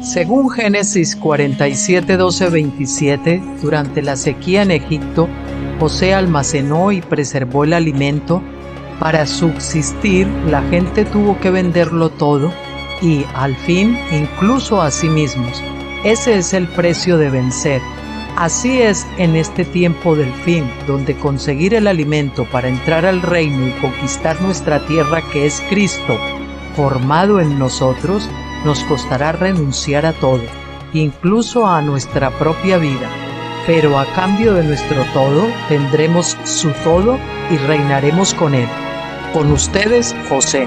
Según Génesis 47, 12, 27, durante la sequía en Egipto, José almacenó y preservó el alimento. Para subsistir, la gente tuvo que venderlo todo y, al fin, incluso a sí mismos. Ese es el precio de vencer. Así es en este tiempo del fin, donde conseguir el alimento para entrar al reino y conquistar nuestra tierra, que es Cristo, formado en nosotros, nos costará renunciar a todo, incluso a nuestra propia vida. Pero a cambio de nuestro todo, tendremos su todo y reinaremos con él. Con ustedes, José.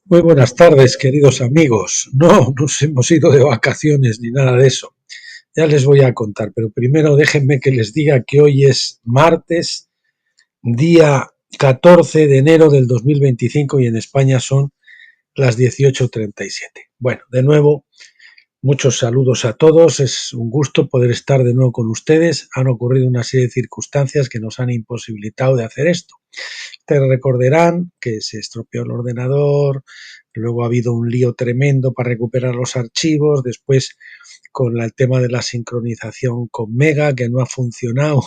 Muy buenas tardes, queridos amigos. No nos hemos ido de vacaciones ni nada de eso. Ya les voy a contar, pero primero déjenme que les diga que hoy es martes, día 14 de enero del 2025 y en España son las 18:37. Bueno, de nuevo, muchos saludos a todos. Es un gusto poder estar de nuevo con ustedes. Han ocurrido una serie de circunstancias que nos han imposibilitado de hacer esto. Te recordarán que se estropeó el ordenador, luego ha habido un lío tremendo para recuperar los archivos, después con el tema de la sincronización con Mega, que no ha funcionado.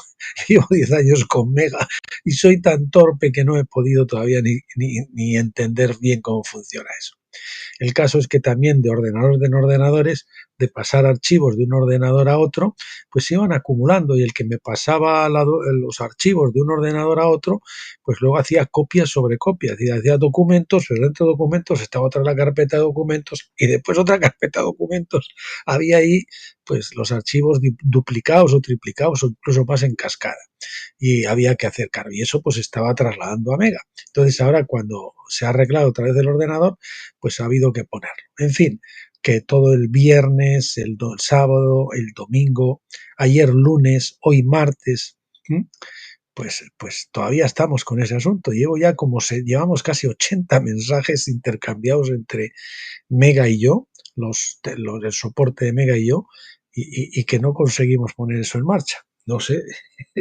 Llevo 10 años con Mega y soy tan torpe que no he podido todavía ni entender bien cómo funciona eso. El caso es que también de ordenadores en ordenadores, de pasar archivos de un ordenador a otro, pues se iban acumulando y el que me pasaba los archivos de un ordenador a otro, pues luego hacía copias sobre copias y hacía documentos, pero dentro de documentos estaba otra la carpeta de documentos y después otra carpeta de documentos. Había ahí pues los archivos duplicados o triplicados o incluso más en cascada y había que hacer cargo y eso pues estaba trasladando a Mega. Entonces ahora cuando se ha arreglado otra vez el ordenador, pues ha habido que ponerlo. En fin, que todo el viernes, el sábado, el domingo, ayer lunes, hoy martes, pues todavía estamos con ese asunto. Llevamos casi 80 mensajes intercambiados entre Mega y yo, el soporte de Mega y yo, y que no conseguimos poner eso en marcha. No sé,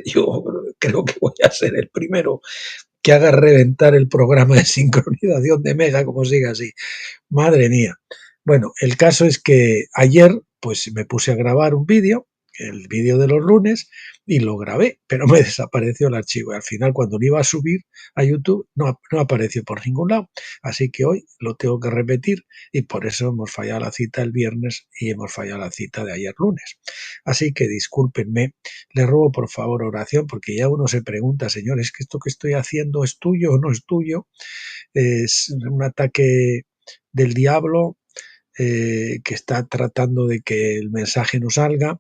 yo creo que voy a ser el primero que haga reventar el programa de sincronización de Mega como siga así. Madre mía. Bueno, el caso es que ayer pues me puse a grabar un vídeo, el vídeo de los lunes, y lo grabé, pero me desapareció el archivo. Y al final, cuando lo iba a subir a YouTube, no apareció por ningún lado. Así que hoy lo tengo que repetir y por eso hemos fallado la cita el viernes y hemos fallado la cita de ayer lunes. Así que discúlpenme, les ruego por favor oración, porque ya uno se pregunta, señor, ¿es que esto que estoy haciendo es tuyo o no es tuyo? Es un ataque del diablo que está tratando de que el mensaje no salga,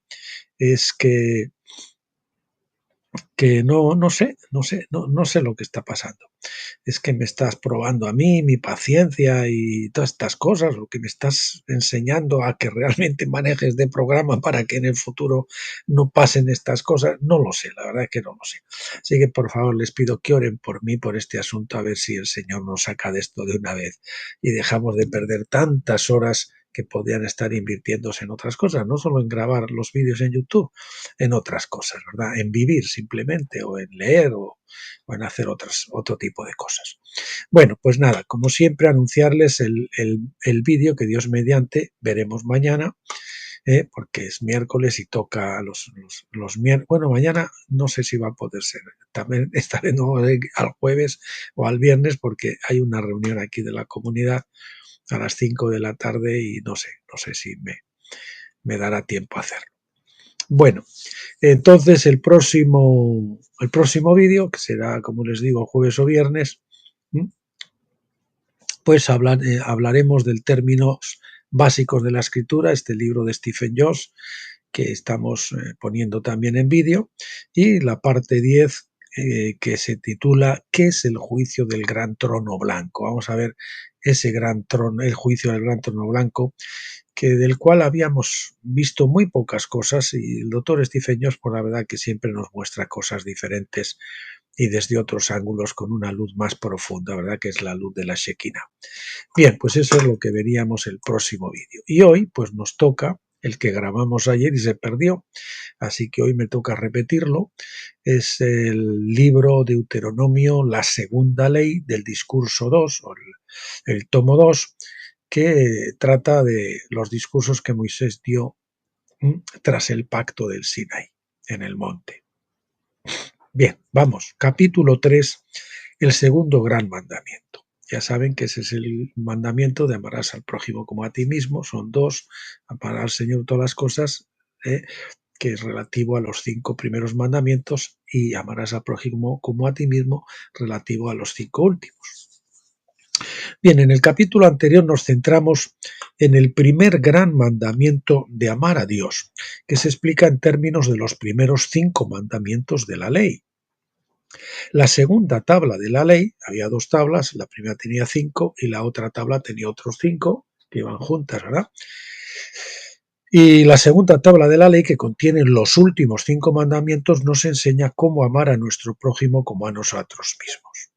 es que no sé lo que está pasando. Es que me estás probando a mí, mi paciencia y todas estas cosas, lo que me estás enseñando a que realmente manejes de programa para que en el futuro no pasen estas cosas, no lo sé, la verdad es que no lo sé. Así que por favor les pido que oren por mí, por este asunto, a ver si el Señor nos saca de esto de una vez y dejamos de perder tantas horas que podrían estar invirtiéndose en otras cosas, no solo en grabar los vídeos en YouTube, en otras cosas, ¿verdad? En vivir simplemente, o en leer, o en hacer otro tipo de cosas. Bueno, pues nada, como siempre, anunciarles el vídeo que Dios mediante veremos mañana, porque es miércoles y toca los miércoles. Bueno, mañana no sé si va a poder ser. También estaré al jueves o al viernes porque hay una reunión aquí de la comunidad a las 5 de la tarde y no sé si me dará tiempo a hacerlo. Bueno, entonces el próximo vídeo, que será, como les digo, jueves o viernes, pues hablaremos del términos básicos de la escritura, este libro de Stephen Jones, que estamos poniendo también en vídeo, y la parte 10, que se titula ¿Qué es el juicio del gran trono blanco? Vamos a ver ese gran trono, el juicio del gran trono blanco, del cual habíamos visto muy pocas cosas, y el doctor Stephen Jones, por la verdad que siempre nos muestra cosas diferentes y desde otros ángulos con una luz más profunda, ¿verdad? Que es la luz de la Shekinah. Bien, pues eso es lo que veríamos el próximo vídeo. Y hoy pues nos toca el que grabamos ayer y se perdió, así que hoy me toca repetirlo. Es el libro Deuteronomio, la segunda ley del discurso 2, o el tomo 2, que trata de los discursos que Moisés dio tras el pacto del Sinaí, en el monte. Bien, vamos, capítulo 3, el segundo gran mandamiento. Ya saben que ese es el mandamiento de amarás al prójimo como a ti mismo. Son dos, amar al Señor todas las cosas, que es relativo a los 5 primeros mandamientos, y amarás al prójimo como a ti mismo, relativo a los 5 últimos. Bien, en el capítulo anterior nos centramos en el primer gran mandamiento de amar a Dios, que se explica en términos de los primeros 5 mandamientos de la ley. La segunda tabla de la ley, había 2 tablas, la primera tenía 5 y la otra tabla tenía otros 5 que iban juntas, ¿verdad? Y la segunda tabla de la ley, que contiene los últimos 5 mandamientos, nos enseña cómo amar a nuestro prójimo como a nosotros mismos.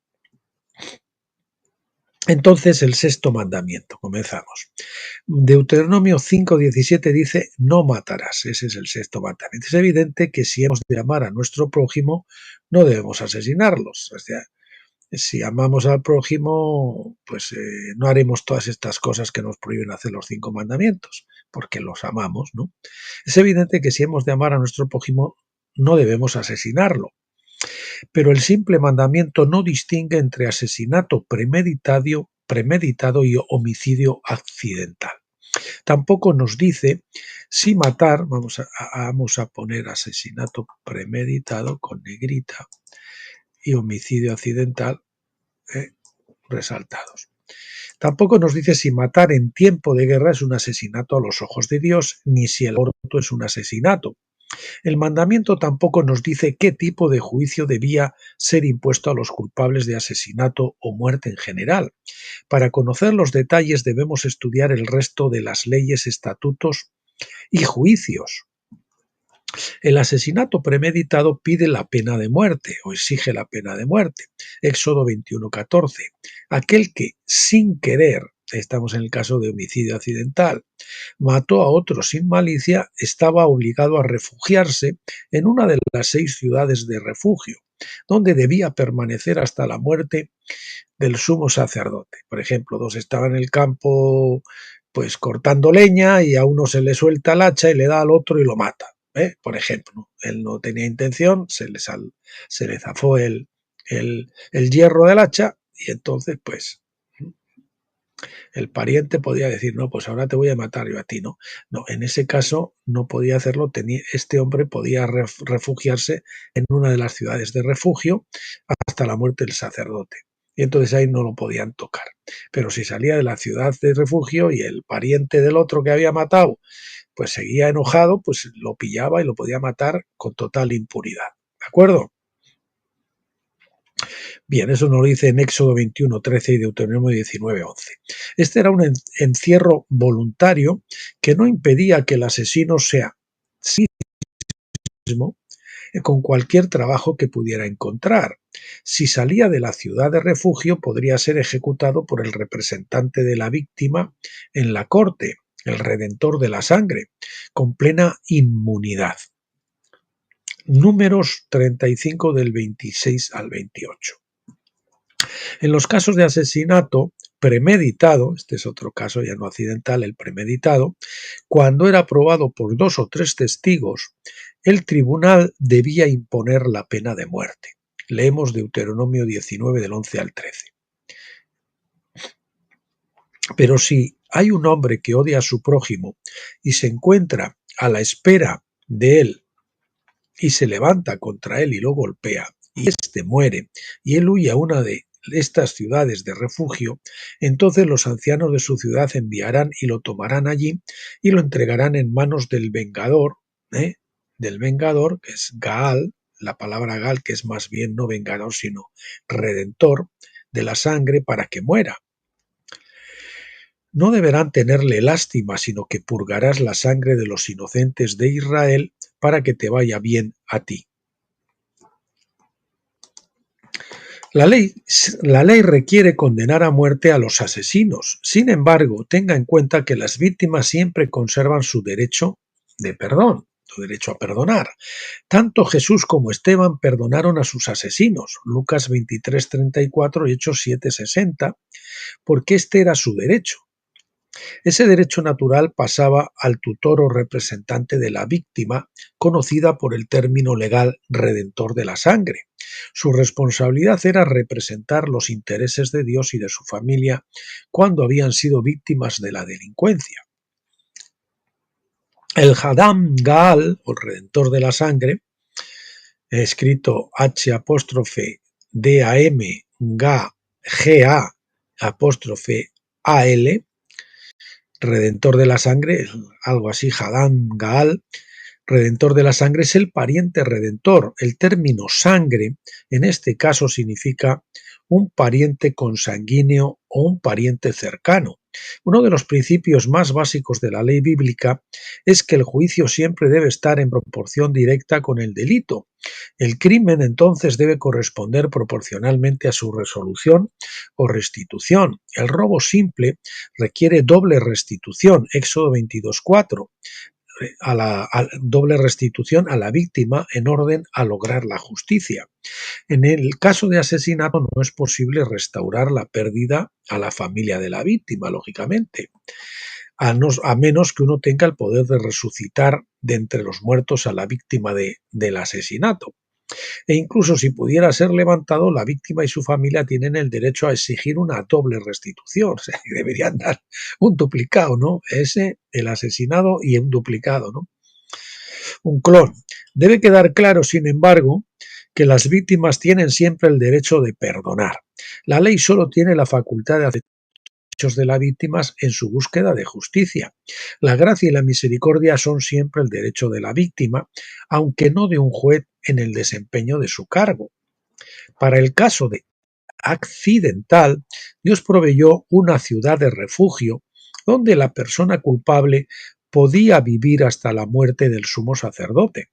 Entonces, el sexto mandamiento, comenzamos. Deuteronomio 5:17 dice, no matarás. Ese es el sexto mandamiento. Es evidente que si hemos de amar a nuestro prójimo, no debemos asesinarlos. O sea, si amamos al prójimo, pues no haremos todas estas cosas que nos prohíben hacer los 5 mandamientos, porque los amamos, ¿no? Es evidente que si hemos de amar a nuestro prójimo, no debemos asesinarlo. Pero el simple mandamiento no distingue entre asesinato premeditado y homicidio accidental. Tampoco nos dice si matar, vamos a poner asesinato premeditado con negrita y homicidio accidental resaltados. Tampoco nos dice si matar en tiempo de guerra es un asesinato a los ojos de Dios, ni si el aborto es un asesinato. El mandamiento tampoco nos dice qué tipo de juicio debía ser impuesto a los culpables de asesinato o muerte en general. Para conocer los detalles debemos estudiar el resto de las leyes, estatutos y juicios. El asesinato premeditado pide la pena de muerte o exige la pena de muerte. Éxodo 21:14. Aquel que sin querer, estamos en el caso de homicidio accidental, mató a otro sin malicia, estaba obligado a refugiarse en una de las 6 ciudades de refugio, donde debía permanecer hasta la muerte del sumo sacerdote. Por ejemplo, 2 estaban en el campo pues cortando leña y a uno se le suelta el hacha y le da al otro y lo mata. Por ejemplo, él no tenía intención, se le zafó el hierro del hacha y entonces pues el pariente podía decir, no, pues ahora te voy a matar yo a ti, ¿no? No, en ese caso no podía hacerlo, este hombre podía refugiarse en una de las ciudades de refugio hasta la muerte del sacerdote. Y entonces ahí no lo podían tocar. Pero si salía de la ciudad de refugio y el pariente del otro que había matado pues seguía enojado, pues lo pillaba y lo podía matar con total impunidad. ¿De acuerdo? Bien, eso nos lo dice en Éxodo 21:13 y Deuteronomio 19:11. Este era un encierro voluntario que no impedía que el asesino sea sí mismo con cualquier trabajo que pudiera encontrar. Si salía de la ciudad de refugio, podría ser ejecutado por el representante de la víctima en la corte, el redentor de la sangre, con plena inmunidad. Números 35 del 26 al 28. En los casos de asesinato premeditado, este es otro caso ya no accidental, el premeditado, cuando era probado por 2 o 3 testigos, el tribunal debía imponer la pena de muerte. Leemos Deuteronomio 19 del 11 al 13. Pero si hay un hombre que odia a su prójimo y se encuentra a la espera de él y se levanta contra él y lo golpea, y éste muere, y él huye a una de estas ciudades de refugio, entonces los ancianos de su ciudad enviarán y lo tomarán allí y lo entregarán en manos del vengador, que es Gaal, la palabra Gaal, que es más bien no vengador, sino redentor de la sangre, para que muera. No deberán tenerle lástima, sino que purgarás la sangre de los inocentes de Israel para que te vaya bien a ti. La ley, la ley requiere condenar a muerte a los asesinos. Sin embargo, tenga en cuenta que las víctimas siempre conservan su derecho de perdón, su derecho a perdonar. Tanto Jesús como Esteban perdonaron a sus asesinos, Lucas 23:34 y Hechos 7:60, porque este era su derecho. Ese derecho natural pasaba al tutor o representante de la víctima, conocida por el término legal redentor de la sangre. Su responsabilidad era representar los intereses de Dios y de su familia cuando habían sido víctimas de la delincuencia. El Hadam Gaal, o redentor de la sangre, escrito H''DAM GA''AL, redentor de la sangre, algo así, Hadam Gaal, redentor de la sangre, es el pariente redentor. El término sangre en este caso significa un pariente consanguíneo o un pariente cercano. Uno de los principios más básicos de la ley bíblica es que el juicio siempre debe estar en proporción directa con el delito. El crimen entonces debe corresponder proporcionalmente a su resolución o restitución. El robo simple requiere doble restitución, Éxodo 22:4, a la doble restitución a la víctima en orden a lograr la justicia. En el caso de asesinato no es posible restaurar la pérdida a la familia de la víctima, lógicamente, a menos que uno tenga el poder de resucitar de entre los muertos a la víctima del asesinato. E incluso si pudiera ser levantado, la víctima y su familia tienen el derecho a exigir una doble restitución. O sea, deberían dar un duplicado, ¿no? El asesinado y un duplicado, ¿no? Un clon. Debe quedar claro, sin embargo, que las víctimas tienen siempre el derecho de perdonar. La ley solo tiene la facultad de hacer derechos de las víctimas en su búsqueda de justicia. La gracia y la misericordia son siempre el derecho de la víctima, aunque no de un juez en el desempeño de su cargo. Para el caso de accidental, Dios proveyó una ciudad de refugio donde la persona culpable podía vivir hasta la muerte del sumo sacerdote.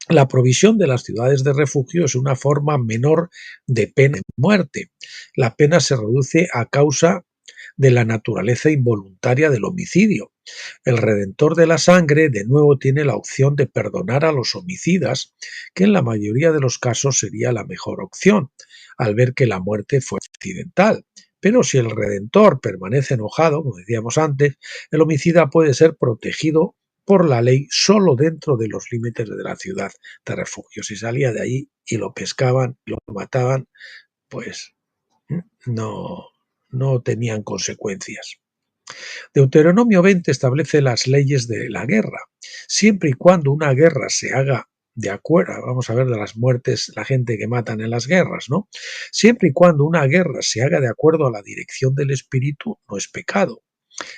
La provisión de las ciudades de refugio es una forma menor de pena de muerte. La pena se reduce a causa de la naturaleza involuntaria del homicidio. El redentor de la sangre de nuevo tiene la opción de perdonar a los homicidas, que en la mayoría de los casos sería la mejor opción, al ver que la muerte fue accidental. Pero si el redentor permanece enojado, como decíamos antes, el homicida puede ser protegido por la ley solo dentro de los límites de la ciudad de refugio. Si salía de allí y lo pescaban, lo mataban, pues no, no tenían consecuencias. Deuteronomio 20 establece las leyes de la guerra. Siempre y cuando una guerra se haga de acuerdo, vamos a ver de las muertes, la gente que matan en las guerras, ¿no? Siempre y cuando una guerra se haga de acuerdo a la dirección del espíritu, no es pecado.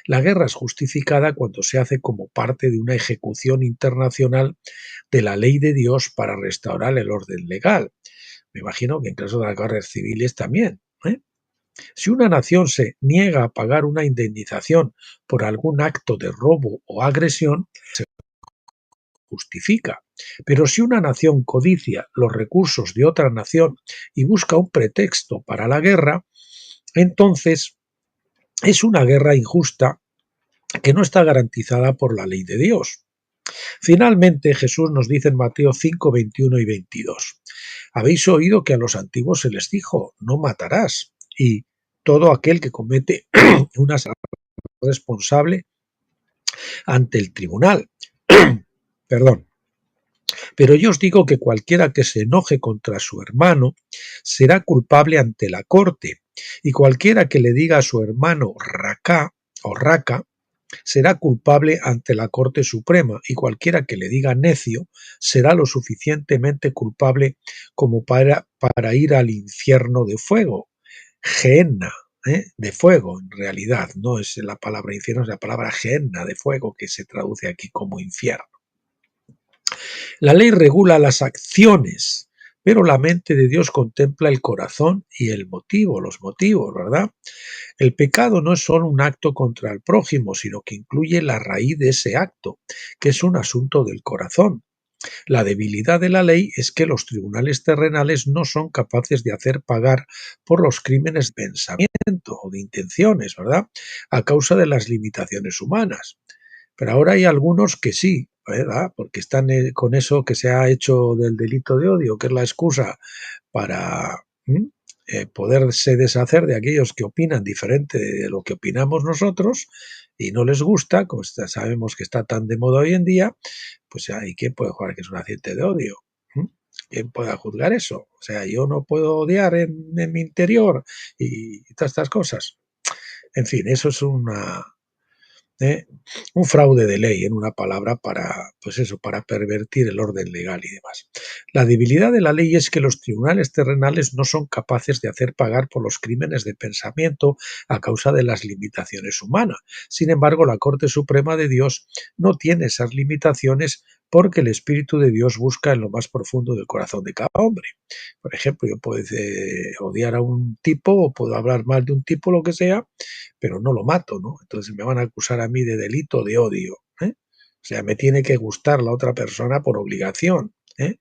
La guerra es justificada cuando se hace como parte de una ejecución internacional de la ley de Dios para restaurar el orden legal. Me imagino que en caso de las guerras civiles también, ¿eh? Si una nación se niega a pagar una indemnización por algún acto de robo o agresión, se justifica. Pero si una nación codicia los recursos de otra nación y busca un pretexto para la guerra, entonces es una guerra injusta que no está garantizada por la ley de Dios. Finalmente, Jesús nos dice en Mateo 5, 21 y 22, habéis oído que a los antiguos se les dijo, no matarás, y todo aquel que comete una responsable ante el tribunal. Perdón. Pero yo os digo que cualquiera que se enoje contra su hermano será culpable ante la corte, y cualquiera que le diga a su hermano racá o raca será culpable ante la Corte Suprema, y cualquiera que le diga necio será lo suficientemente culpable como para ir al infierno de fuego, Gehenna, de fuego en realidad, no es la palabra infierno, es la palabra Gehenna de fuego que se traduce aquí como infierno. La ley regula las acciones, pero la mente de Dios contempla el corazón y el motivo, los motivos, ¿verdad? El pecado no es solo un acto contra el prójimo, sino que incluye la raíz de ese acto, que es un asunto del corazón. La debilidad de la ley es que los tribunales terrenales no son capaces de hacer pagar por los crímenes de pensamiento o de intenciones, ¿verdad? A causa de las limitaciones humanas. Pero ahora hay algunos que sí, ¿verdad? Porque están con eso que se ha hecho del delito de odio, que es la excusa para poderse deshacer de aquellos que opinan diferente de lo que opinamos nosotros y no les gusta, como sabemos que está tan de moda hoy en día, pues hay quien puede jugar que es un accidente de odio. ¿Quién pueda juzgar eso? O sea, yo no puedo odiar en mi interior y todas estas cosas. En fin, eso es ¿eh? un fraude de ley, en una palabra, para, pues eso, para pervertir el orden legal y demás. La debilidad de la ley es que los tribunales terrenales no son capaces de hacer pagar por los crímenes de pensamiento a causa de las limitaciones humanas. Sin embargo, la Corte Suprema de Dios no tiene esas limitaciones porque el Espíritu de Dios busca en lo más profundo del corazón de cada hombre. Por ejemplo, yo puedo odiar a un tipo o puedo hablar mal de un tipo, lo que sea, pero no lo mato, ¿no? Entonces me van a acusar a mí de delito de odio, ¿eh? O sea, me tiene que gustar la otra persona por obligación, ¿eh?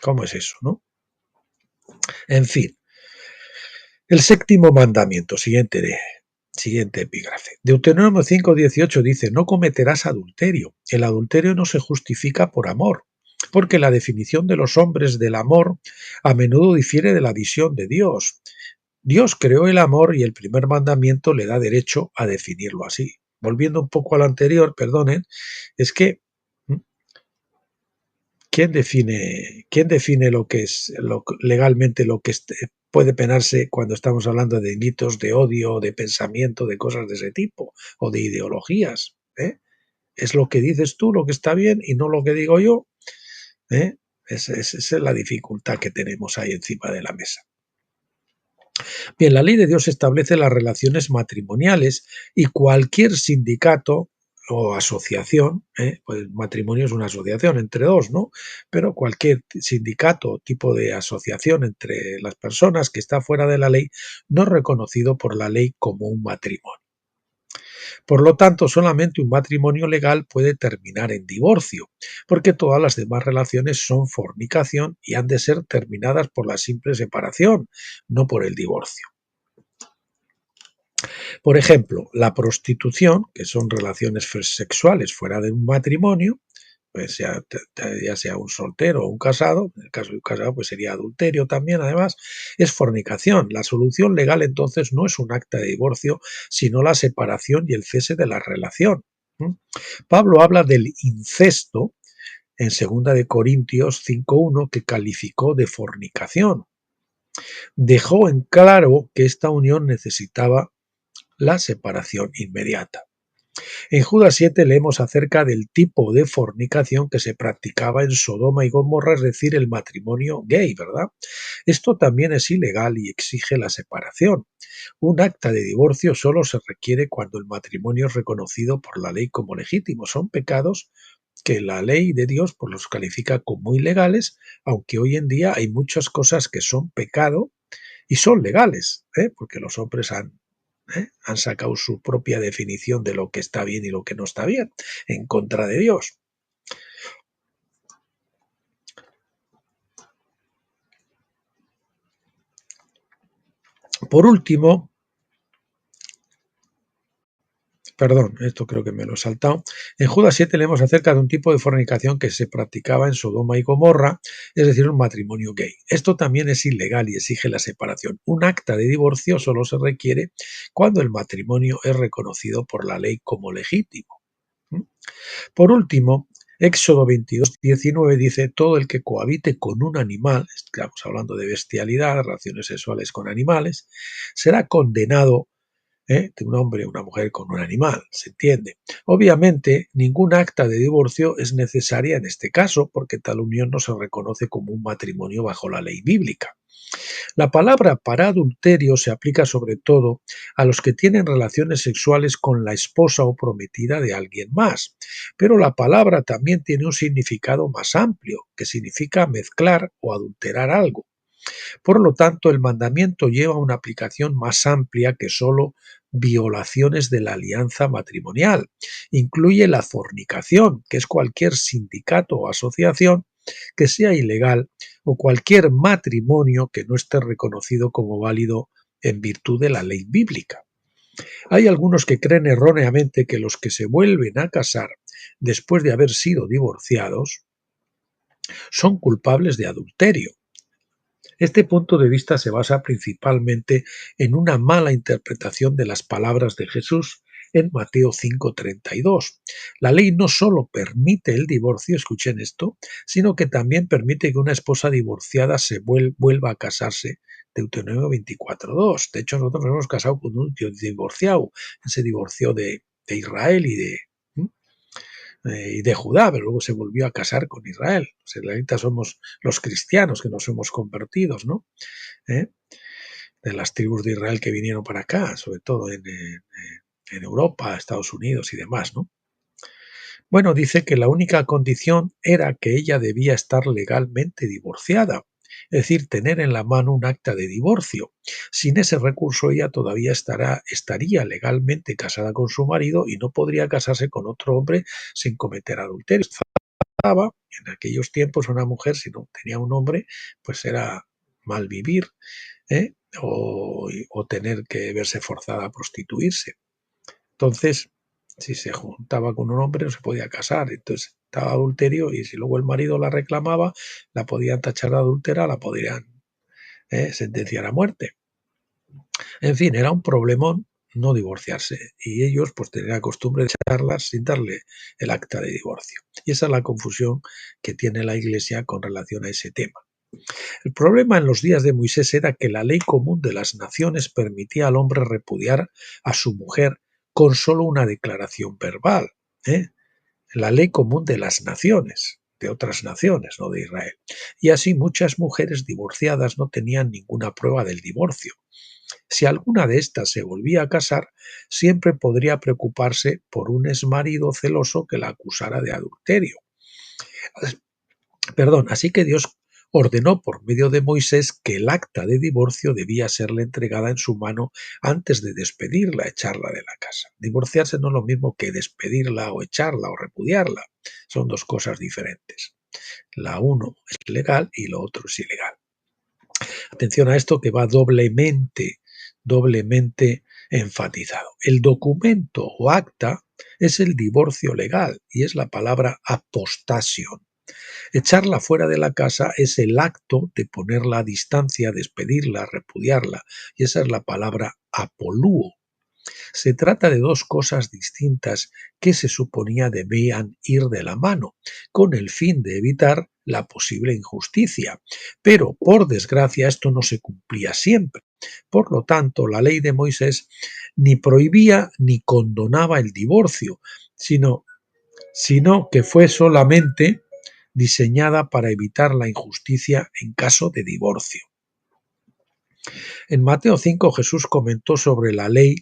¿Cómo es eso, no? En fin, el séptimo mandamiento, siguiente epígrafe. Deuteronomio 5:18 dice, no cometerás adulterio. El adulterio no se justifica por amor, porque la definición de los hombres del amor a menudo difiere de la visión de Dios. Dios creó el amor y el primer mandamiento le da derecho a definirlo así. Volviendo un poco a lo anterior, perdonen, es que ¿quién define lo que es legalmente lo que puede penarse cuando estamos hablando de delitos de odio, de pensamiento, de cosas de ese tipo o de ideologías? Es lo que dices tú, lo que está bien y no lo que digo yo. Esa es la dificultad que tenemos ahí encima de la mesa. Bien, la ley de Dios establece las relaciones matrimoniales y cualquier sindicato o asociación, pues matrimonio es una asociación entre dos, ¿no? Pero cualquier sindicato o tipo de asociación entre las personas que está fuera de la ley no es reconocido por la ley como un matrimonio. Por lo tanto, solamente un matrimonio legal puede terminar en divorcio, porque todas las demás relaciones son fornicación y han de ser terminadas por la simple separación, no por el divorcio. Por ejemplo, la prostitución, que son relaciones sexuales fuera de un matrimonio, pues ya sea un soltero o un casado, en el caso de un casado pues sería adulterio también, además, es fornicación. La solución legal entonces no es un acta de divorcio, sino la separación y el cese de la relación. Pablo habla del incesto en 2 de Corintios 5:1 que calificó de fornicación. Dejó en claro que esta unión necesitaba la separación inmediata. En Judas 7 leemos acerca del tipo de fornicación que se practicaba en Sodoma y Gomorra, es decir, el matrimonio gay, ¿verdad? Esto también es ilegal y exige la separación. Un acta de divorcio solo se requiere cuando el matrimonio es reconocido por la ley como legítimo. Son pecados que la ley de Dios pues, los califica como ilegales, aunque hoy en día hay muchas cosas que son pecado y son legales, porque los hombres han sacado su propia definición de lo que está bien y lo que no está bien, en contra de Dios. Por último, esto creo que me lo he saltado. En Judas 7 leemos acerca de un tipo de fornicación que se practicaba en Sodoma y Gomorra, es decir, un matrimonio gay. Esto también es ilegal y exige la separación. Un acta de divorcio solo se requiere cuando el matrimonio es reconocido por la ley como legítimo. Por último, Éxodo 22:19 dice, todo el que cohabite con un animal, estamos hablando de bestialidad, relaciones sexuales con animales, será condenado de un hombre o una mujer con un animal, se entiende. Obviamente, ningún acta de divorcio es necesaria en este caso porque tal unión no se reconoce como un matrimonio bajo la ley bíblica. La palabra para adulterio se aplica sobre todo a los que tienen relaciones sexuales con la esposa o prometida de alguien más, pero la palabra también tiene un significado más amplio, que significa mezclar o adulterar algo. Por lo tanto, el mandamiento lleva una aplicación más amplia que solo violaciones de la alianza matrimonial. Incluye la fornicación, que es cualquier sindicato o asociación que sea ilegal, o cualquier matrimonio que no esté reconocido como válido en virtud de la ley bíblica. Hay algunos que creen erróneamente que los que se vuelven a casar después de haber sido divorciados son culpables de adulterio. Este punto de vista se basa principalmente en una mala interpretación de las palabras de Jesús en Mateo 5:32. La ley no solo permite el divorcio, escuchen esto, sino que también permite que una esposa divorciada se vuelva a casarse. Deuteronomio 24:2. De hecho, nosotros nos hemos casado con un divorciado. Se divorció de Israel y de Judá, pero luego se volvió a casar con Israel. Los israelitas somos los cristianos que nos hemos convertido, ¿no? ¿Eh? De las tribus de Israel que vinieron para acá, sobre todo en Europa, Estados Unidos y demás, ¿no? Bueno, dice que la única condición era que ella debía estar legalmente divorciada, es decir, tener en la mano un acta de divorcio. Sin ese recurso ella todavía estaría legalmente casada con su marido y no podría casarse con otro hombre sin cometer adulterio. En aquellos tiempos una mujer, si no tenía un hombre, pues era mal vivir, ¿eh? o tener que verse forzada a prostituirse. Entonces, si se juntaba con un hombre no se podía casar, entonces estaba adulterio, y si luego el marido la reclamaba, la podían tachar de adúltera, la podrían sentenciar a muerte. En fin, era un problemón no divorciarse, y ellos pues tenían la costumbre de echarlas sin darle el acta de divorcio. Y esa es la confusión que tiene la Iglesia con relación a ese tema. El problema en los días de Moisés era que la ley común de las naciones permitía al hombre repudiar a su mujer con solo una declaración verbal. La ley común de las naciones, de otras naciones, no de Israel. Y así muchas mujeres divorciadas no tenían ninguna prueba del divorcio. Si alguna de estas se volvía a casar, siempre podría preocuparse por un exmarido celoso que la acusara de adulterio. Así que Dios ordenó por medio de Moisés que el acta de divorcio debía serle entregada en su mano antes de despedirla, echarla de la casa. Divorciarse no es lo mismo que despedirla o echarla o repudiarla. Son dos cosas diferentes. La uno es legal y lo otro es ilegal. Atención a esto, que va doblemente enfatizado. El documento o acta es el divorcio legal y es la palabra apostasion. Echarla fuera de la casa es el acto de ponerla a distancia, despedirla, repudiarla, y esa es la palabra apolúo. Se trata de dos cosas distintas que se suponía debían ir de la mano, con el fin de evitar la posible injusticia. Pero, por desgracia, esto no se cumplía siempre. Por lo tanto, la ley de Moisés ni prohibía ni condonaba el divorcio, sino que fue solamente diseñada para evitar la injusticia en caso de divorcio. En Mateo 5 Jesús comentó sobre la ley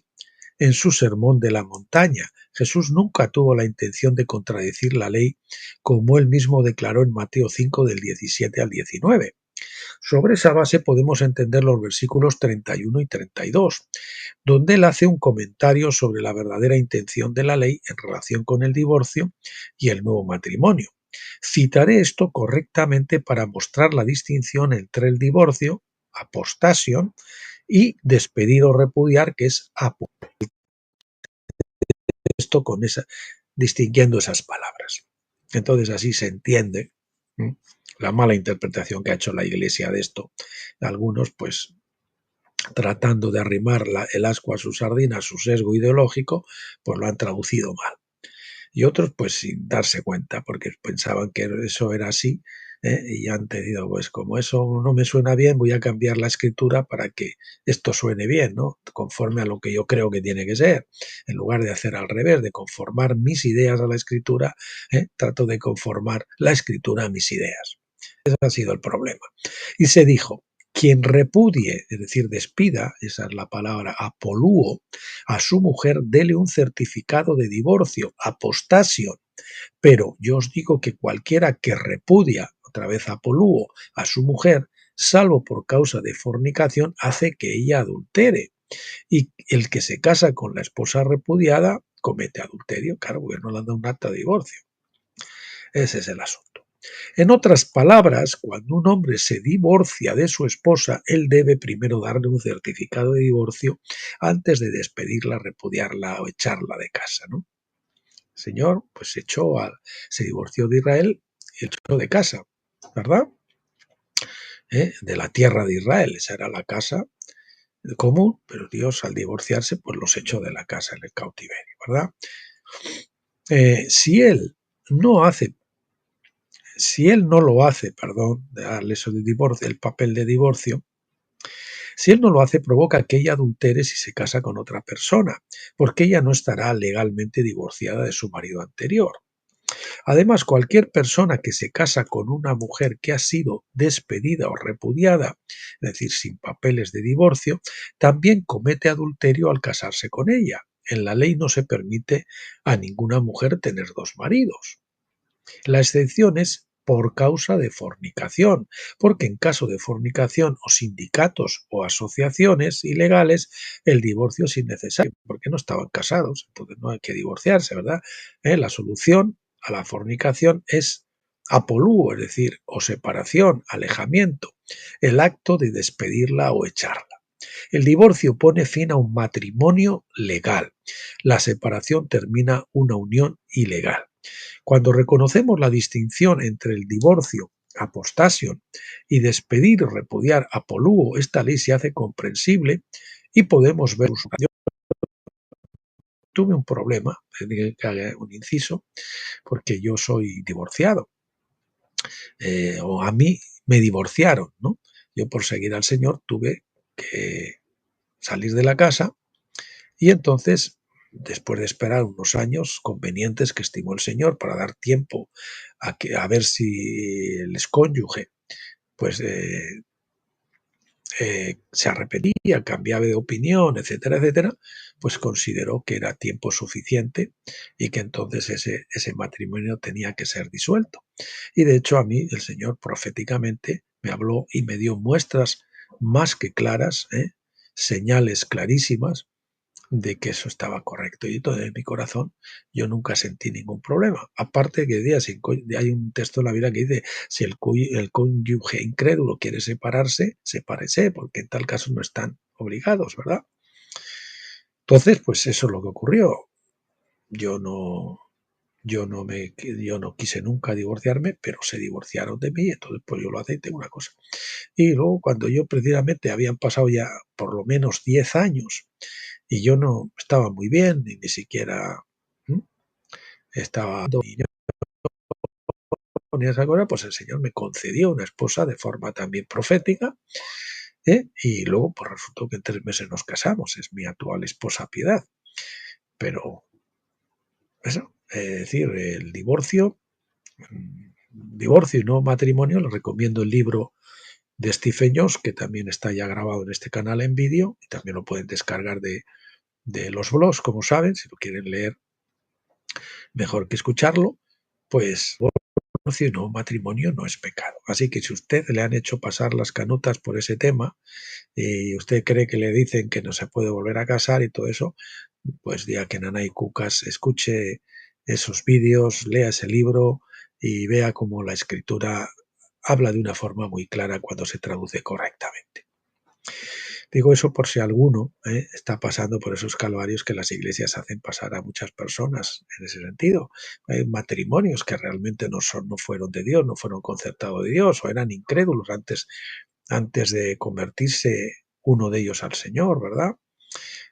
en su sermón de la montaña. Jesús nunca tuvo la intención de contradecir la ley, como él mismo declaró en Mateo 5 del 17 al 19. Sobre esa base podemos entender los versículos 31 y 32, donde él hace un comentario sobre la verdadera intención de la ley en relación con el divorcio y el nuevo matrimonio. Citaré esto correctamente para mostrar la distinción entre el divorcio, apostasion, y despedir o repudiar, que es esto distinguiendo esas palabras. Entonces así se entiende la mala interpretación que ha hecho la Iglesia de esto. Algunos, pues, tratando de arrimar el ascua a su sardina, a su sesgo ideológico, pues lo han traducido mal. Y otros, pues, sin darse cuenta, porque pensaban que eso era así, y han entendido, pues, como eso no me suena bien, voy a cambiar la escritura para que esto suene bien, ¿no? Conforme a lo que yo creo que tiene que ser. En lugar de hacer al revés, de conformar mis ideas a la escritura, trato de conformar la escritura a mis ideas. Ese ha sido el problema. Y se dijo: quien repudie, es decir, despida, esa es la palabra apolúo, a su mujer, dele un certificado de divorcio, apostasion. Pero yo os digo que cualquiera que repudia, otra vez apolúo, a su mujer, salvo por causa de fornicación, hace que ella adultere. Y el que se casa con la esposa repudiada comete adulterio, claro, porque no le han dado un acta de divorcio. Ese es el asunto. En otras palabras, cuando un hombre se divorcia de su esposa, él debe primero darle un certificado de divorcio antes de despedirla, repudiarla o echarla de casa, ¿no? El Señor, pues se divorció de Israel y echó de casa, ¿verdad? De la tierra de Israel, esa era la casa común, pero Dios al divorciarse, pues los echó de la casa en el cautiverio, ¿verdad? Si él no lo hace, perdón, de darle eso de divorcio, el papel de divorcio, si él no lo hace, provoca que ella adultere si se casa con otra persona, porque ella no estará legalmente divorciada de su marido anterior. Además, cualquier persona que se casa con una mujer que ha sido despedida o repudiada, es decir, sin papeles de divorcio, también comete adulterio al casarse con ella. En la ley no se permite a ninguna mujer tener dos maridos. La excepción es por causa de fornicación, porque en caso de fornicación o sindicatos o asociaciones ilegales, el divorcio es innecesario, porque no estaban casados, entonces no hay que divorciarse, ¿verdad? La solución a la fornicación es apolúo, es decir, o separación, alejamiento, el acto de despedirla o echarla. El divorcio pone fin a un matrimonio legal. La separación termina una unión ilegal. Cuando reconocemos la distinción entre el divorcio, apostasion, y despedir o repudiar apolúo, esta ley se hace comprensible y podemos ver. Yo tuve un problema, que haga un inciso, porque yo soy divorciado, o a mí me divorciaron, ¿no? Yo por seguir al Señor tuve que salir de la casa y entonces, después de esperar unos años convenientes que estimó el Señor para dar tiempo a ver si el excónyuge pues se arrepentía, cambiaba de opinión, etcétera, etcétera, pues consideró que era tiempo suficiente y que entonces ese matrimonio tenía que ser disuelto. Y de hecho a mí el Señor proféticamente me habló y me dio muestras más que claras, señales clarísimas de que eso estaba correcto. Y todo en mi corazón yo nunca sentí ningún problema. Aparte que hay un texto en la Biblia que dice, si el cónyuge incrédulo quiere separarse, sepárese, porque en tal caso no están obligados, ¿verdad? Entonces, pues eso es lo que ocurrió. Yo no, yo no quise nunca divorciarme, pero se divorciaron de mí, entonces pues yo lo acepté una cosa. Y luego cuando yo precisamente habían pasado ya por lo menos 10 años y yo no estaba muy bien, ni siquiera estaba ni esa cosa, pues el Señor me concedió una esposa de forma también profética, y luego pues resultó que en 3 meses nos casamos, es mi actual esposa Piedad. Pero eso, es decir, el divorcio y no matrimonio, les recomiendo el libro de Stephen Jones, que también está ya grabado en este canal en vídeo, y también lo pueden descargar de los blogs, como saben, si lo quieren leer mejor que escucharlo, pues divorcio y no matrimonio no es pecado. Así que si usted le han hecho pasar las canutas por ese tema y usted cree que le dicen que no se puede volver a casar y todo eso, pues diga que Nanay Cucas escuche esos vídeos, lea ese libro y vea cómo la escritura habla de una forma muy clara cuando se traduce correctamente. Digo eso por si alguno está pasando por esos calvarios que las iglesias hacen pasar a muchas personas en ese sentido. Hay matrimonios que realmente no fueron de Dios, no fueron concertados de Dios o eran incrédulos antes de convertirse uno de ellos al Señor, ¿verdad?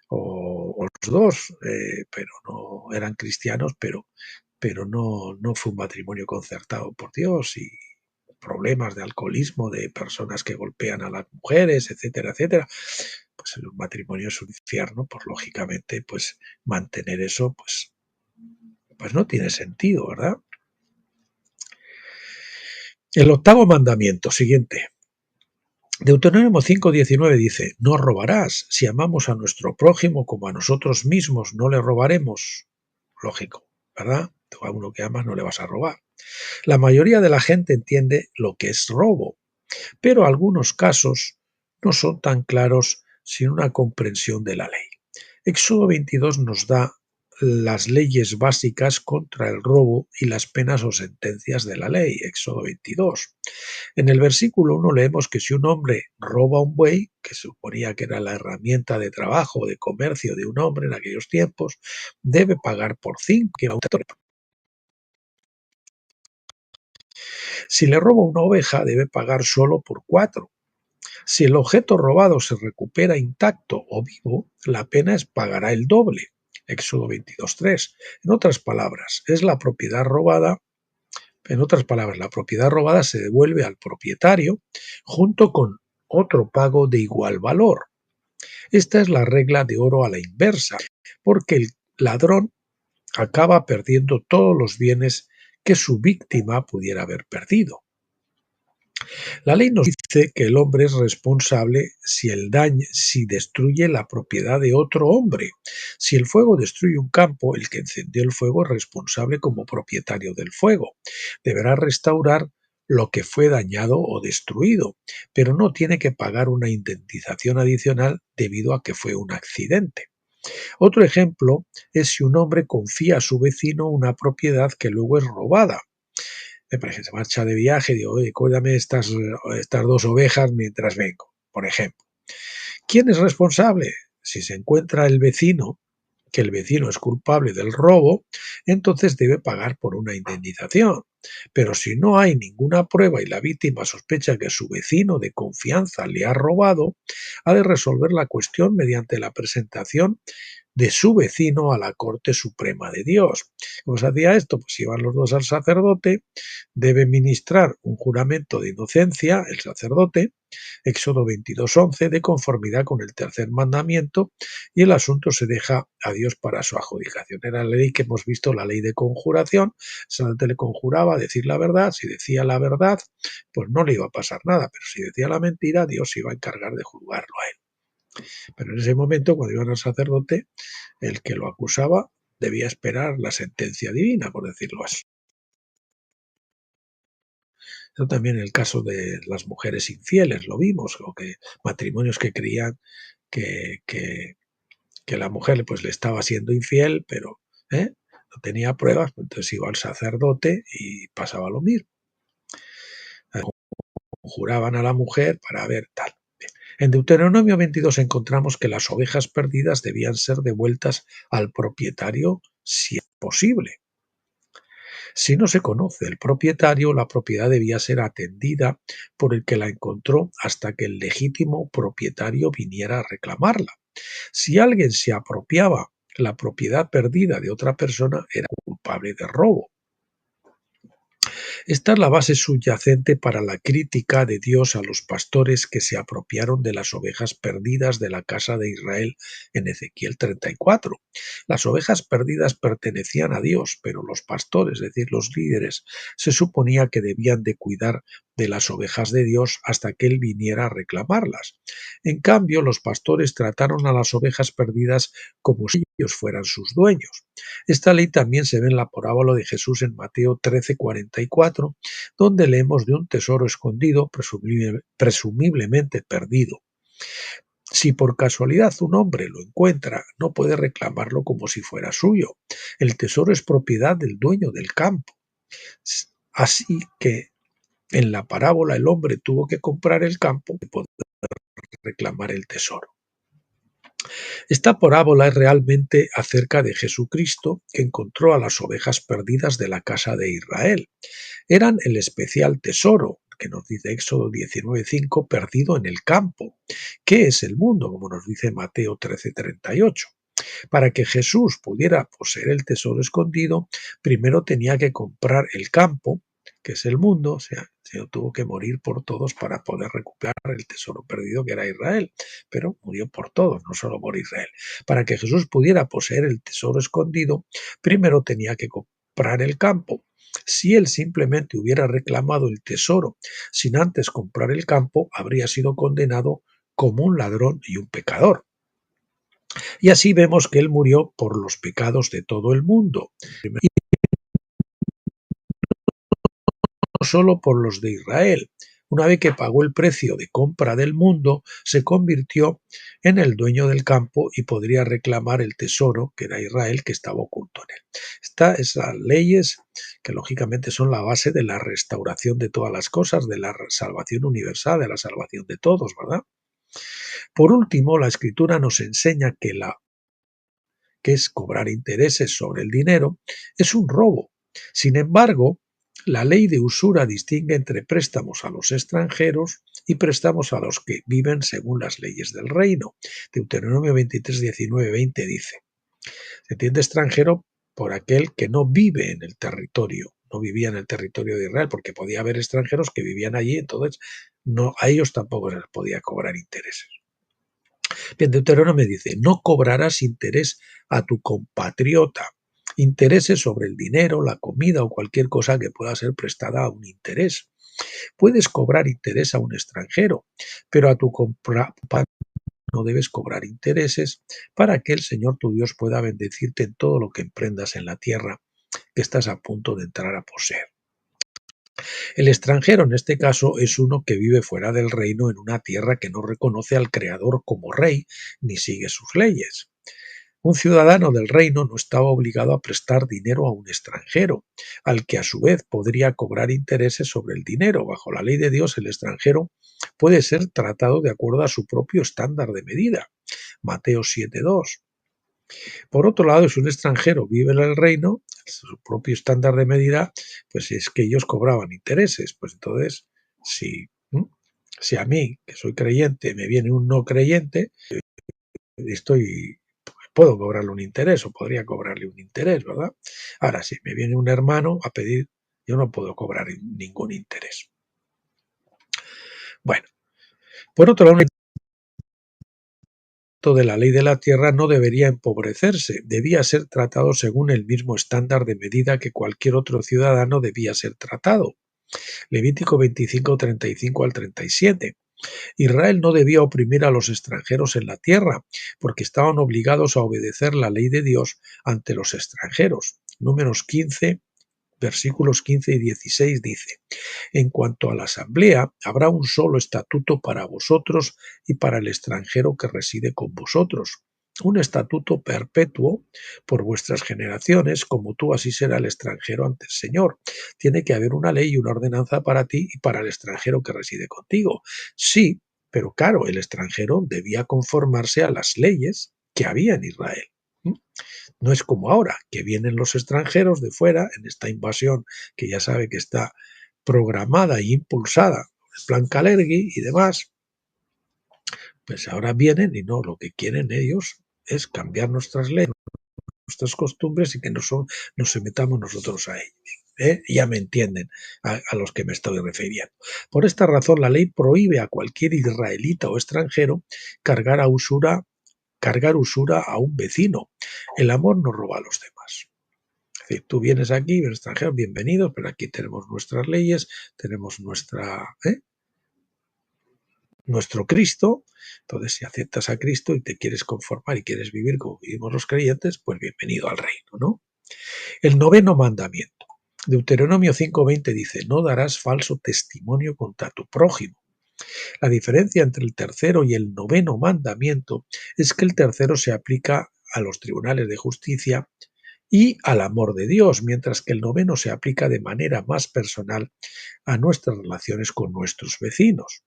O los dos, pero no eran cristianos, pero no fue un matrimonio concertado por Dios y problemas de alcoholismo, de personas que golpean a las mujeres, etcétera, etcétera. Pues el matrimonio es un infierno, pues lógicamente, pues mantener eso, pues no tiene sentido, ¿verdad? El 8º mandamiento, siguiente. Deuteronomio 5:19 dice, no robarás, si amamos a nuestro prójimo como a nosotros mismos, no le robaremos. Lógico, ¿verdad? A uno que amas no le vas a robar. La mayoría de la gente entiende lo que es robo, pero algunos casos no son tan claros sin una comprensión de la ley. Éxodo 22 nos da las leyes básicas contra el robo y las penas o sentencias de la ley. Éxodo 22. En el versículo 1 leemos que si un hombre roba un buey, que se suponía que era la herramienta de trabajo o de comercio de un hombre en aquellos tiempos, debe pagar por 5. Si le roba una oveja, debe pagar solo por 4. Si el objeto robado se recupera intacto o vivo, la pena es pagará el doble. Éxodo 22:3. En otras palabras, la propiedad robada se devuelve al propietario junto con otro pago de igual valor. Esta es la regla de oro a la inversa, porque el ladrón acaba perdiendo todos los bienes que su víctima pudiera haber perdido. La ley nos dice que el hombre es responsable si destruye la propiedad de otro hombre. Si el fuego destruye un campo, el que encendió el fuego es responsable como propietario del fuego. Deberá restaurar lo que fue dañado o destruido, pero no tiene que pagar una indemnización adicional debido a que fue un accidente. Otro ejemplo es si un hombre confía a su vecino una propiedad que luego es robada. Por ejemplo, se marcha de viaje y digo, oye, cuídame estas 2 ovejas mientras vengo, por ejemplo. ¿Quién es responsable? Si se encuentra el vecino, que el vecino es culpable del robo, entonces debe pagar por una indemnización. Pero si no hay ninguna prueba y la víctima sospecha que su vecino de confianza le ha robado, ha de resolver la cuestión mediante la presentación de su vecino a la Corte Suprema de Dios. ¿Cómo se hacía esto? Pues iban los dos al sacerdote, debe ministrar un juramento de inocencia, el sacerdote, Éxodo 22:11, de conformidad con el tercer mandamiento, y el asunto se deja a Dios para su adjudicación. Era la ley que hemos visto, la ley de conjuración. El sacerdote le conjuraba a decir la verdad. Si decía la verdad, pues no le iba a pasar nada, pero si decía la mentira, Dios se iba a encargar de juzgarlo a él. Pero en ese momento, cuando iban al sacerdote, el que lo acusaba debía esperar la sentencia divina, por decirlo así. Eso también en el caso de las mujeres infieles, lo vimos, o que matrimonios que creían que la mujer pues le estaba siendo infiel, pero no tenía pruebas, pues entonces iba al sacerdote y pasaba lo mismo. Juraban a la mujer para ver tal. En Deuteronomio 22 encontramos que las ovejas perdidas debían ser devueltas al propietario si es posible. Si no se conoce el propietario, la propiedad debía ser atendida por el que la encontró hasta que el legítimo propietario viniera a reclamarla. Si alguien se apropiaba la propiedad perdida de otra persona, era culpable de robo. Esta es la base subyacente para la crítica de Dios a los pastores que se apropiaron de las ovejas perdidas de la casa de Israel en Ezequiel 34. Las ovejas perdidas pertenecían a Dios, pero los pastores, es decir, los líderes, se suponía que debían de cuidar de las ovejas de Dios hasta que Él viniera a reclamarlas. En cambio, los pastores trataron a las ovejas perdidas como si ellos fueran sus dueños. Esta ley también se ve en la parábola de Jesús en Mateo 13:44, donde leemos de un tesoro escondido, presumiblemente perdido. Si por casualidad un hombre lo encuentra, no puede reclamarlo como si fuera suyo. El tesoro es propiedad del dueño del campo. Así que en la parábola el hombre tuvo que comprar el campo para poder reclamar el tesoro. Esta parábola es realmente acerca de Jesucristo, que encontró a las ovejas perdidas de la casa de Israel. Eran el especial tesoro, que nos dice Éxodo 19:5, perdido en el campo. ¿Qué es el mundo? Como nos dice Mateo 13:38. Para que Jesús pudiera poseer el tesoro escondido, primero tenía que comprar el campo, que es el mundo, o sea, el Señor tuvo que morir por todos para poder recuperar el tesoro perdido que era Israel, pero murió por todos, no solo por Israel. Para que Jesús pudiera poseer el tesoro escondido, primero tenía que comprar el campo. Si él simplemente hubiera reclamado el tesoro sin antes comprar el campo, habría sido condenado como un ladrón y un pecador. Y así vemos que él murió por los pecados de todo el mundo, y no solo por los de Israel. Una vez que pagó el precio de compra del mundo, se convirtió en el dueño del campo y podría reclamar el tesoro, que era Israel, que estaba oculto en él. Esas leyes, que lógicamente son la base de la restauración de todas las cosas, de la salvación universal, de la salvación de todos, ¿verdad? Por último, la Escritura nos enseña que es cobrar intereses sobre el dinero, es un robo. Sin embargo, la ley de usura distingue entre préstamos a los extranjeros y préstamos a los que viven según las leyes del reino. Deuteronomio 23, 19, 20 dice: se entiende extranjero por aquel que no vive en el territorio, no vivía en el territorio de Israel, porque podía haber extranjeros que vivían allí, entonces no, a ellos tampoco se les podía cobrar intereses. Bien, Deuteronomio dice: no cobrarás interés a tu compatriota, intereses sobre el dinero, la comida o cualquier cosa que pueda ser prestada a un interés. Puedes cobrar interés a un extranjero, pero a tu compatriota no debes cobrar intereses, para que el Señor tu Dios pueda bendecirte en todo lo que emprendas en la tierra que estás a punto de entrar a poseer. El extranjero en este caso es uno que vive fuera del reino en una tierra que no reconoce al Creador como rey ni sigue sus leyes. Un ciudadano del reino no estaba obligado a prestar dinero a un extranjero, al que a su vez podría cobrar intereses sobre el dinero. Bajo la ley de Dios, el extranjero puede ser tratado de acuerdo a su propio estándar de medida. Mateo 7:2. Por otro lado, si un extranjero vive en el reino, su propio estándar de medida, pues es que ellos cobraban intereses. Pues entonces, si a mí, que soy creyente, me viene un no creyente, puedo cobrarle un interés o podría cobrarle un interés, ¿verdad? Ahora, si me viene un hermano a pedir, yo no puedo cobrar ningún interés. Bueno, por otro lado, de la ley de la tierra no debería empobrecerse, debía ser tratado según el mismo estándar de medida que cualquier otro ciudadano debía ser tratado. Levítico 25, 35 al 37. Israel no debía oprimir a los extranjeros en la tierra, porque estaban obligados a obedecer la ley de Dios ante los extranjeros. Números 15, versículos 15 y 16 dice: en cuanto a la asamblea, habrá un solo estatuto para vosotros y para el extranjero que reside con vosotros, un estatuto perpetuo por vuestras generaciones, como tú así será el extranjero ante el Señor. Tiene que haber una ley y una ordenanza para ti y para el extranjero que reside contigo. Sí, pero claro, el extranjero debía conformarse a las leyes que había en Israel. No es como ahora, que vienen los extranjeros de fuera en esta invasión que ya sabe que está programada e impulsada por el plan Kalergi y demás. Pues ahora vienen y no, lo que quieren ellos es cambiar nuestras leyes, nuestras costumbres y que nos sometamos nosotros a ellos. Ya me entienden a los que me estoy refiriendo. Por esta razón, la ley prohíbe a cualquier israelita o extranjero cargar usura a un vecino. El amor no roba a los demás. Es decir, tú vienes aquí, eres extranjero, bienvenido, pero aquí tenemos nuestras leyes, tenemos nuestro Cristo. Entonces, si aceptas a Cristo y te quieres conformar y quieres vivir como vivimos los creyentes, pues bienvenido al reino, ¿no? El noveno mandamiento. Deuteronomio 5:20 dice: no darás falso testimonio contra tu prójimo. La diferencia entre el tercero y el noveno mandamiento es que el tercero se aplica a los tribunales de justicia y al amor de Dios, mientras que el noveno se aplica de manera más personal a nuestras relaciones con nuestros vecinos.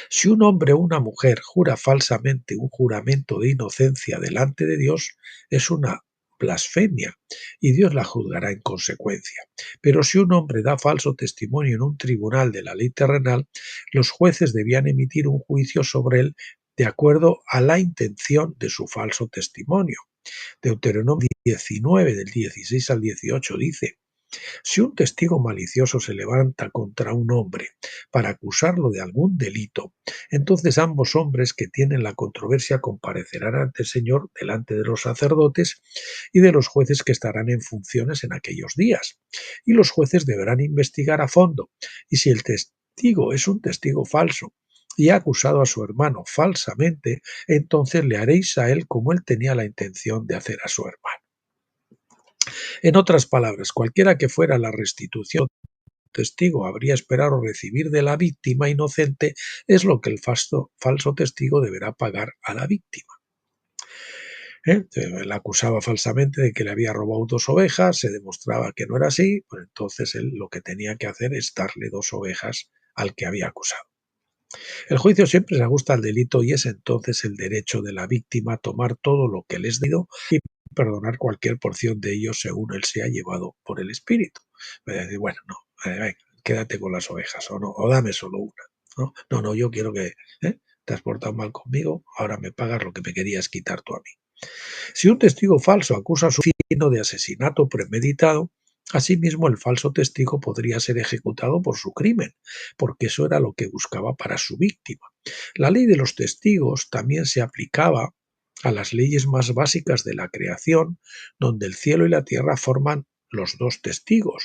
Si un hombre o una mujer jura falsamente un juramento de inocencia delante de Dios, es una blasfemia y Dios la juzgará en consecuencia. Pero si un hombre da falso testimonio en un tribunal de la ley terrenal, los jueces debían emitir un juicio sobre él de acuerdo a la intención de su falso testimonio. Deuteronomio 19, del 16 al 18 dice: si un testigo malicioso se levanta contra un hombre para acusarlo de algún delito, entonces ambos hombres que tienen la controversia comparecerán ante el Señor delante de los sacerdotes y de los jueces que estarán en funciones en aquellos días. Y los jueces deberán investigar a fondo. Y si el testigo es un testigo falso y ha acusado a su hermano falsamente, entonces le haréis a él como él tenía la intención de hacer a su hermano. En otras palabras, cualquiera que fuera la restitución testigo habría esperado recibir de la víctima inocente es lo que el falso testigo deberá pagar a la víctima. La acusaba falsamente de que le había robado 2 ovejas, se demostraba que no era así, pues entonces él lo que tenía que hacer es darle 2 ovejas al que había acusado. El juicio siempre se ajusta al delito y es entonces el derecho de la víctima a tomar todo lo que les dio y perdonar cualquier porción de ello según él sea llevado por el espíritu. Puede decir, bueno, no, venga, quédate con las ovejas o no, o dame solo una. No, yo quiero que te has portado mal conmigo, ahora me pagas lo que me querías quitar tú a mí. Si un testigo falso acusa a su vecino de asesinato premeditado, asimismo el falso testigo podría ser ejecutado por su crimen, porque eso era lo que buscaba para su víctima. La ley de los testigos también se aplicaba a las leyes más básicas de la creación, donde el cielo y la tierra forman los 2 testigos.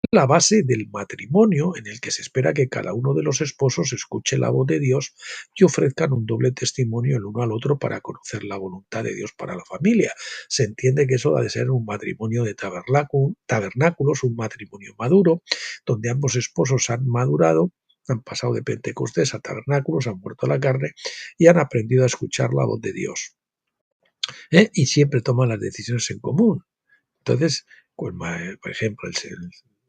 La base del matrimonio en el que se espera que cada uno de los esposos escuche la voz de Dios y ofrezcan un doble testimonio el uno al otro para conocer la voluntad de Dios para la familia. Se entiende que eso ha de ser un matrimonio de tabernáculos, un matrimonio maduro, donde ambos esposos han madurado, han pasado de Pentecostés a tabernáculos, han muerto la carne y han aprendido a escuchar la voz de Dios. Y siempre toman las decisiones en común. Entonces, pues, por ejemplo, el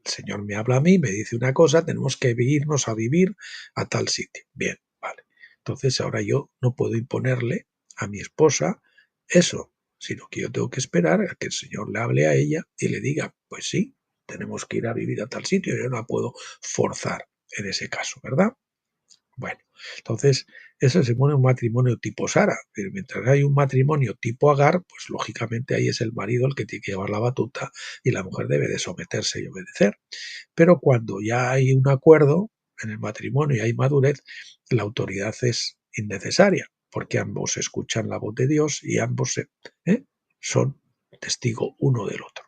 Señor me habla a mí, me dice una cosa, tenemos que irnos a vivir a tal sitio. Bien, vale. Entonces ahora yo no puedo imponerle a mi esposa eso, sino que yo tengo que esperar a que el Señor le hable a ella y le diga, pues sí, tenemos que ir a vivir a tal sitio, yo no la puedo forzar en ese caso, ¿verdad? Bueno, entonces eso se pone un matrimonio tipo Sara, pero mientras hay un matrimonio tipo Agar, pues lógicamente ahí es el marido el que tiene que llevar la batuta y la mujer debe de someterse y obedecer. Pero cuando ya hay un acuerdo en el matrimonio y hay madurez, la autoridad es innecesaria, porque ambos escuchan la voz de Dios y ambos son testigo uno del otro.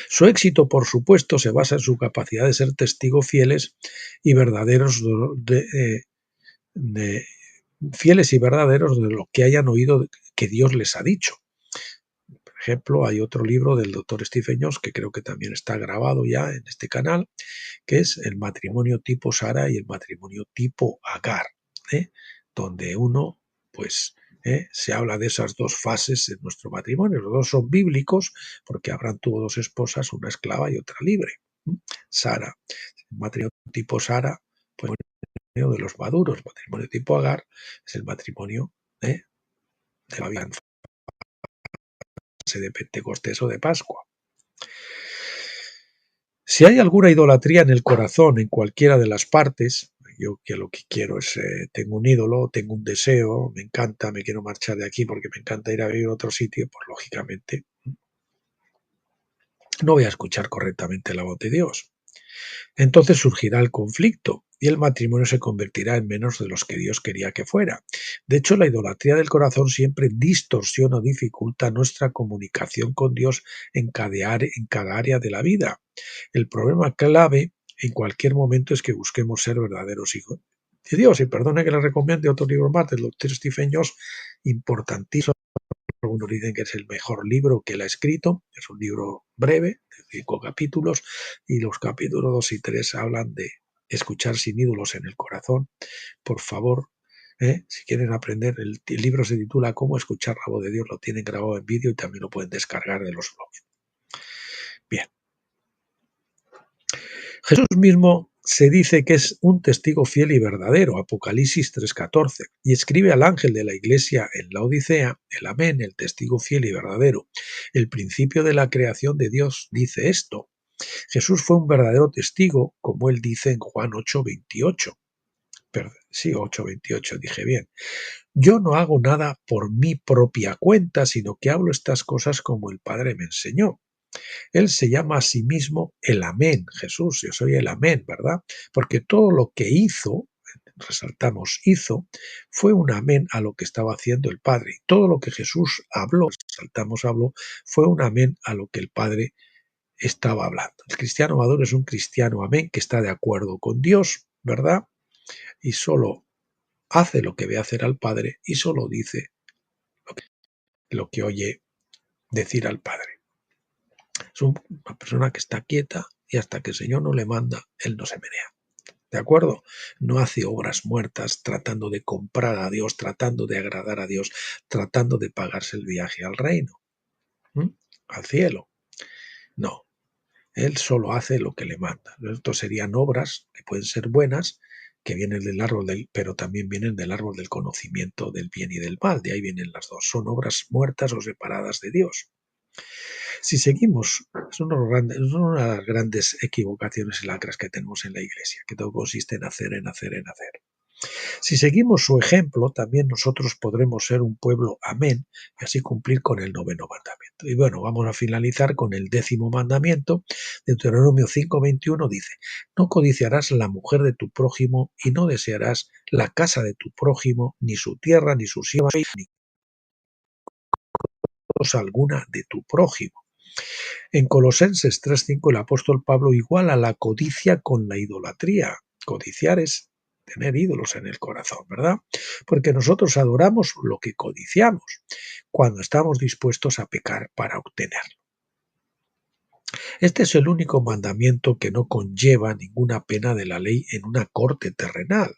Su éxito, por supuesto, se basa en su capacidad de ser testigos fieles y verdaderos fieles y verdaderos de lo que hayan oído que Dios les ha dicho. Por ejemplo, hay otro libro del doctor Stephen Jones, que creo que también está grabado ya en este canal, que es el matrimonio tipo Sara y el matrimonio tipo Agar, donde uno, pues, se habla de esas 2 fases en nuestro matrimonio. Los 2 son bíblicos, porque Abraham tuvo 2 esposas, una esclava y otra libre. Sara, el matrimonio tipo Sara, pues el matrimonio de los maduros, el matrimonio tipo Agar es el matrimonio de la vida en fase de Pentecostés o de Pascua. Si hay alguna idolatría en el corazón, en cualquiera de las partes, yo que lo que quiero es, tengo un ídolo, tengo un deseo, me encanta, me quiero marchar de aquí porque me encanta ir a vivir a otro sitio, pues lógicamente no voy a escuchar correctamente la voz de Dios. Entonces surgirá el conflicto y el matrimonio se convertirá en menos de los que Dios quería que fuera. De hecho, la idolatría del corazón siempre distorsiona o dificulta nuestra comunicación con Dios en cada área de la vida. El problema clave en cualquier momento es que busquemos ser verdaderos hijos de Dios. Y perdone que le recomiende otro libro más del doctor Stephen Jones, importantísimo. Algunos dicen que es el mejor libro que él ha escrito. Es un libro breve, de 5 capítulos, y los capítulos 2 y 3 hablan de escuchar sin ídolos en el corazón. Por favor, si quieren aprender, el libro se titula Cómo escuchar la voz de Dios, lo tienen grabado en vídeo y también lo pueden descargar de los blogs. Bien. Jesús mismo se dice que es un testigo fiel y verdadero, Apocalipsis 3:14, y escribe al ángel de la iglesia en la Odisea, el Amén, el testigo fiel y verdadero. El principio de la creación de Dios dice esto. Jesús fue un verdadero testigo, como él dice en Juan 8:28. Sí, 8:28, dije bien. Yo no hago nada por mi propia cuenta, sino que hablo estas cosas como el Padre me enseñó. Él se llama a sí mismo el Amén, Jesús, yo soy el Amén, ¿verdad? Porque todo lo que hizo, resaltamos, hizo, fue un amén a lo que estaba haciendo el Padre. Todo lo que Jesús habló, resaltamos, habló, fue un amén a lo que el Padre estaba hablando. El cristiano maduro es un cristiano amén que está de acuerdo con Dios, ¿verdad? Y solo hace lo que ve hacer al Padre y solo dice lo que oye decir al Padre. Es una persona que está quieta y hasta que el Señor no le manda, él no se menea. ¿De acuerdo? No hace obras muertas tratando de comprar a Dios, tratando de agradar a Dios, tratando de pagarse el viaje al reino, al cielo. No, él solo hace lo que le manda. Esto serían obras que pueden ser buenas, que vienen del árbol pero también vienen del árbol del conocimiento del bien y del mal. De ahí vienen las dos. Son obras muertas o separadas de Dios. Si seguimos, es una de las grandes equivocaciones y lacras que tenemos en la Iglesia, que todo consiste en hacer, en hacer, en hacer. Si seguimos su ejemplo, también nosotros podremos ser un pueblo amén y así cumplir con el 9º mandamiento. Y bueno, vamos a finalizar con el 10º mandamiento. Deuteronomio 5:21 dice: no codiciarás la mujer de tu prójimo y no desearás la casa de tu prójimo, ni su tierra, ni sus hijos, ni cosa alguna de tu prójimo. En Colosenses 3:5 el apóstol Pablo iguala la codicia con la idolatría. Codiciar es tener ídolos en el corazón, ¿verdad? Porque nosotros adoramos lo que codiciamos cuando estamos dispuestos a pecar para obtenerlo. Este es el único mandamiento que no conlleva ninguna pena de la ley en una corte terrenal.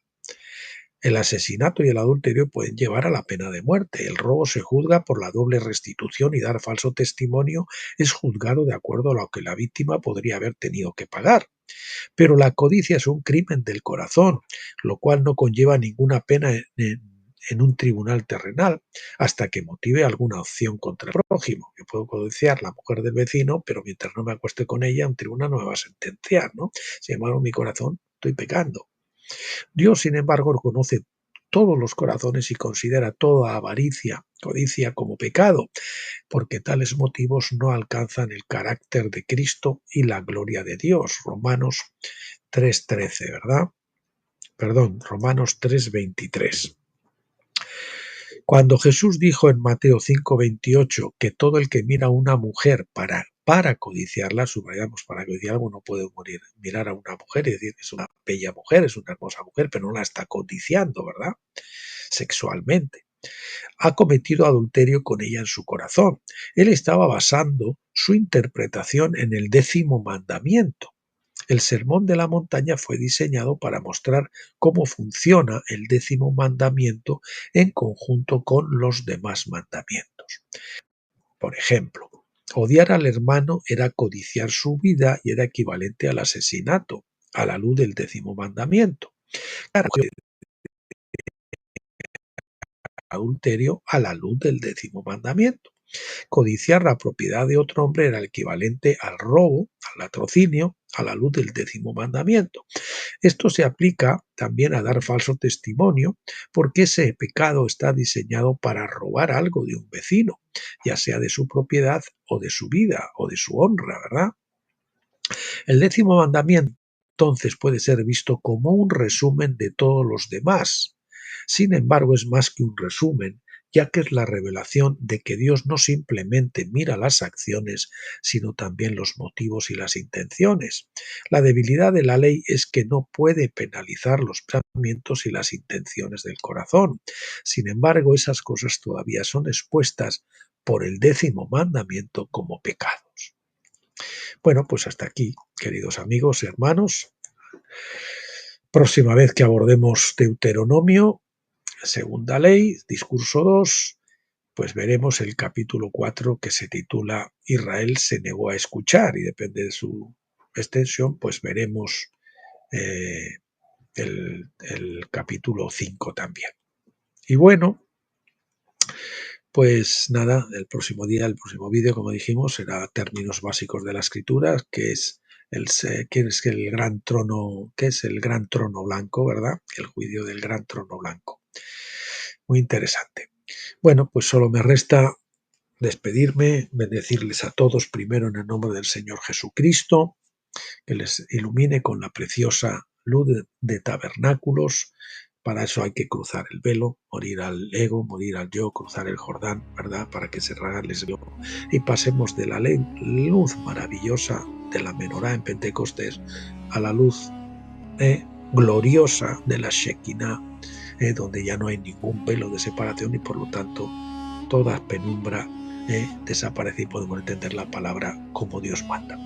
El asesinato y el adulterio pueden llevar a la pena de muerte. El robo se juzga por la doble restitución y dar falso testimonio es juzgado de acuerdo a lo que la víctima podría haber tenido que pagar. Pero la codicia es un crimen del corazón, lo cual no conlleva ninguna pena en un tribunal terrenal hasta que motive alguna opción contra el prójimo. Yo puedo codiciar la mujer del vecino, pero mientras no me acueste con ella, un tribunal no me va a sentenciar, ¿no? Sin embargo, en mi corazón estoy pecando. Dios, sin embargo, conoce todos los corazones y considera toda avaricia, codicia como pecado, porque tales motivos no alcanzan el carácter de Cristo y la gloria de Dios. Romanos 3:13, ¿verdad? Perdón, Romanos 3:23. Cuando Jesús dijo en Mateo 5:28 que todo el que mira a una mujer para codiciarla, subrayamos, para codiciar algo no puede mirar a una mujer y decir que es una bella mujer, es una hermosa mujer, pero no la está codiciando, ¿verdad? Sexualmente. Ha cometido adulterio con ella en su corazón. Él estaba basando su interpretación en el 10º mandamiento. El Sermón de la Montaña fue diseñado para mostrar cómo funciona el 10º mandamiento en conjunto con los demás mandamientos. Por ejemplo, odiar al hermano era codiciar su vida y era equivalente al asesinato, a la luz del 10º mandamiento. Claro, adulterio a la luz del 10º mandamiento. Codiciar la propiedad de otro hombre era el equivalente al robo, al latrocinio, a la luz del 10º mandamiento. Esto se aplica también a dar falso testimonio, porque ese pecado está diseñado para robar algo de un vecino, ya sea de su propiedad o de su vida o de su honra, ¿verdad? El 10º mandamiento entonces puede ser visto como un resumen de todos los demás. Sin embargo, es más que un resumen, ya que es la revelación de que Dios no simplemente mira las acciones, sino también los motivos y las intenciones. La debilidad de la ley es que no puede penalizar los pensamientos y las intenciones del corazón. Sin embargo, esas cosas todavía son expuestas por el 10º mandamiento como pecados. Bueno, pues hasta aquí, queridos amigos y hermanos. Próxima vez que abordemos Deuteronomio, segunda ley, discurso 2, pues veremos el capítulo 4 que se titula Israel se negó a escuchar, y depende de su extensión, pues veremos el capítulo 5 también. Y bueno, pues nada, el próximo vídeo, como dijimos, será términos básicos de la escritura, que es el gran trono, que es el gran trono blanco, ¿verdad? El juicio del gran trono blanco. Muy interesante. Bueno, pues solo me resta despedirme, bendecirles a todos primero en el nombre del Señor Jesucristo, que les ilumine con la preciosa luz de tabernáculos. Para eso hay que cruzar el velo, morir al ego, morir al yo, cruzar el Jordán, ¿verdad? Para que se regales el yo y pasemos de la luz maravillosa de la menorá en Pentecostés a la luz gloriosa de la Shekinah, donde ya no hay ningún velo de separación y por lo tanto toda penumbra desaparece y podemos entender la palabra como Dios manda.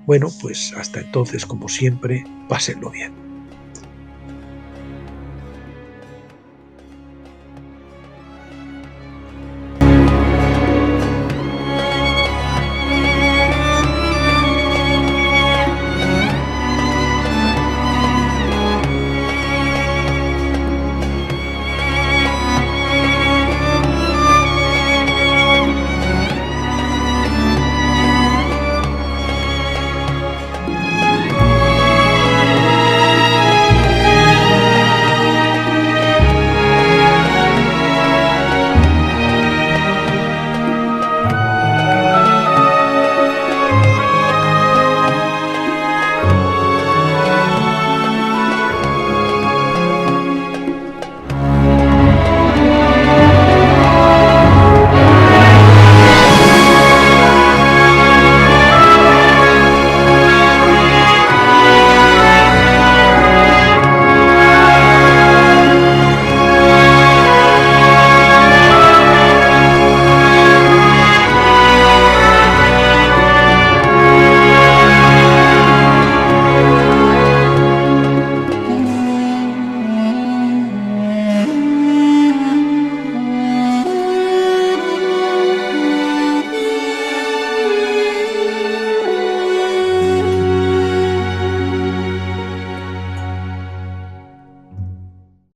Bueno, pues hasta entonces, como siempre, pásenlo bien.